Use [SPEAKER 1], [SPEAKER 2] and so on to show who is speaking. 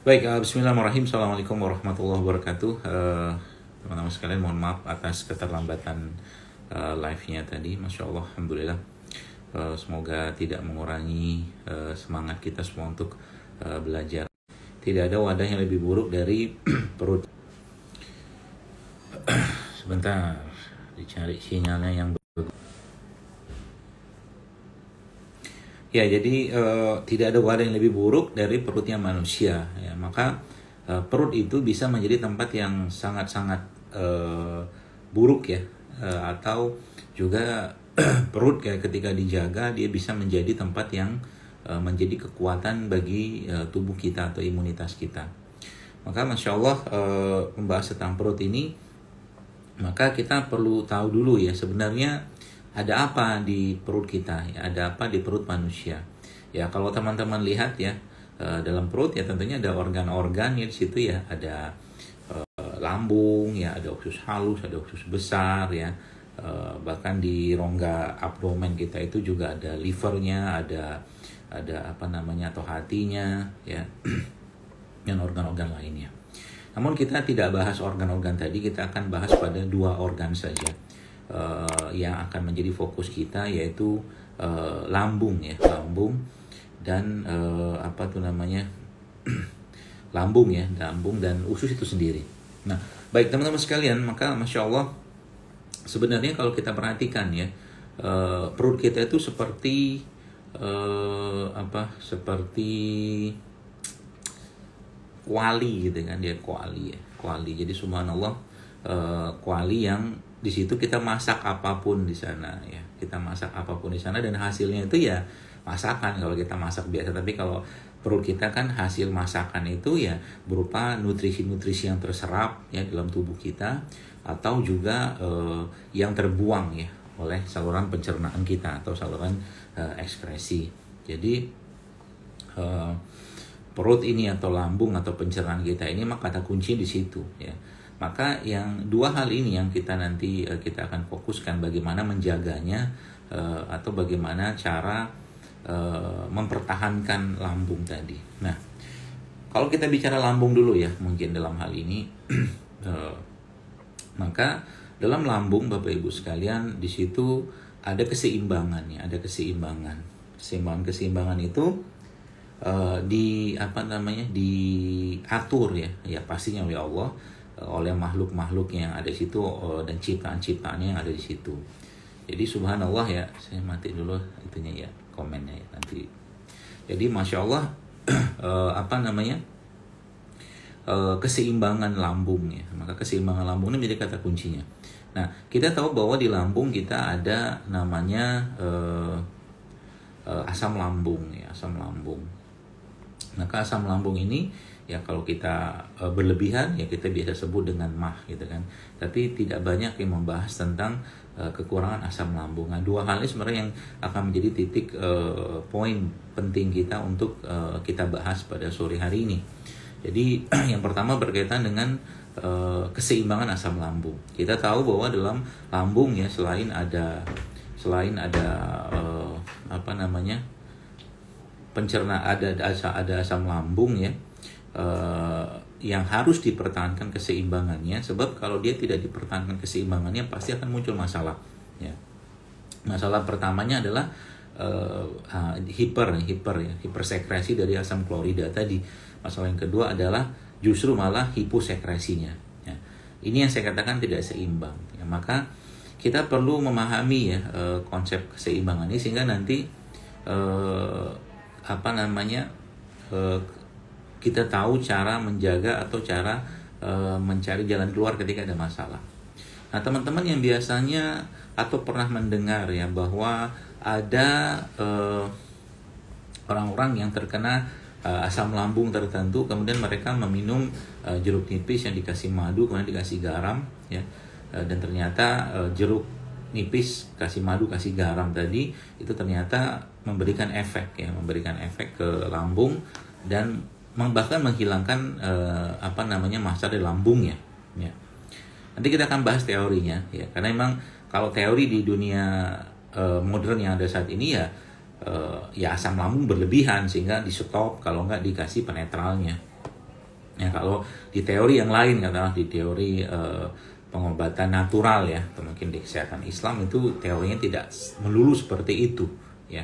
[SPEAKER 1] Baik, bismillahirrahmanirrahim. Assalamualaikum warahmatullahi wabarakatuh. Teman-teman sekalian, mohon maaf atas keterlambatan live-nya tadi. Masya Allah, Alhamdulillah. Semoga tidak mengurangi semangat kita semua untuk belajar. Tidak ada wadah yang lebih buruk dari perut. Sebentar, dicari sinyalnya yang bagus. Ya, jadi tidak ada wadah yang lebih buruk dari perutnya manusia. Ya, maka perut itu bisa menjadi tempat yang sangat-sangat buruk ya, atau juga perut ya ketika dijaga dia bisa menjadi tempat yang menjadi kekuatan bagi tubuh kita atau imunitas kita. Maka masya Allah membahas tentang perut ini, maka kita perlu tahu dulu ya sebenarnya ada apa di perut kita, ya, ada apa di perut manusia. Ya kalau teman-teman lihat ya dalam perut ya tentunya ada organ-organ ya di situ ya, ada lambung ya, ada usus halus, ada usus besar ya. Bahkan di rongga abdomen kita itu juga ada livernya, ada apa namanya atau hatinya ya, dan organ-organ lainnya. Namun kita tidak bahas organ-organ tadi, kita akan bahas pada dua organ saja yang akan menjadi fokus kita, yaitu lambung ya, lambung dan apa tuh namanya lambung ya, lambung dan usus itu sendiri. Nah, baik teman-teman sekalian, maka masya Allah sebenarnya kalau kita perhatikan ya perut kita itu seperti seperti kuali gitu kan, dia kuali ya, kuali. Jadi subhanallah kuali yang di situ kita masak apapun di sana ya, kita masak apapun di sana dan hasilnya itu ya masakan kalau kita masak biasa. Tapi kalau perut kita kan hasil masakan itu ya berupa nutrisi-nutrisi yang terserap ya dalam tubuh kita, atau juga yang terbuang ya oleh saluran pencernaan kita atau saluran ekskresi. Jadi perut ini atau lambung atau pencernaan kita ini maka kata kunci di situ ya. Maka yang dua hal ini yang kita nanti kita akan fokuskan bagaimana menjaganya atau bagaimana cara mempertahankan lambung tadi. Nah, kalau kita bicara lambung dulu ya mungkin dalam hal ini maka dalam lambung Bapak Ibu sekalian di situ ada keseimbangan ya, ada keseimbangan. Keseimbangan itu di apa namanya diatur ya pastinya oleh Allah, oleh makhluk-makhluk yang ada di situ dan ciptaan-ciptaannya yang ada di situ. Jadi subhanallah ya, saya mati dulu itunya ya, komennya ya nanti. Jadi masya Allah apa namanya keseimbangan lambung ya, maka keseimbangan lambung ini menjadi kata kuncinya. Nah, kita tahu bahwa di lambung kita ada namanya asam lambung ya, asam lambung. Maka asam lambung ini ya kalau kita berlebihan ya kita biasa sebut dengan MAH gitu kan. Tapi tidak banyak yang membahas tentang kekurangan asam lambung. Nah, dua hal ini sebenarnya yang akan menjadi titik poin penting kita untuk kita bahas pada sore hari ini. Jadi yang pertama berkaitan dengan keseimbangan asam lambung. Kita tahu bahwa dalam lambung ya selain ada apa namanya pencernaan, ada asam lambung ya yang harus dipertahankan keseimbangannya, sebab kalau dia tidak dipertahankan keseimbangannya pasti akan muncul masalah ya. Masalah pertamanya adalah hipersekresi dari asam klorida tadi. Masalah yang kedua adalah justru malah hiposekresinya ya. Ini yang saya katakan tidak seimbang ya. Maka kita perlu memahami ya konsep keseimbangan ini sehingga nanti apa namanya kita tahu cara menjaga atau cara mencari jalan keluar ketika ada masalah. Nah, teman-teman yang biasanya atau pernah mendengar ya bahwa ada orang-orang yang terkena asam lambung tertentu, kemudian mereka meminum jeruk nipis yang dikasih madu kemudian dikasih garam ya, dan ternyata jeruk nipis kasih madu kasih garam tadi itu ternyata memberikan efek ke lambung dan bahkan menghilangkan apa namanya masalah di lambungnya ya. Nanti kita akan bahas teorinya ya, karena memang kalau teori di dunia modern yang ada saat ini ya asam lambung berlebihan sehingga di stop kalau nggak dikasih penetralnya. Ya, kalau di teori yang lain, katakanlah di teori pengobatan natural ya, atau mungkin di kesehatan Islam itu teorinya tidak melulu seperti itu ya.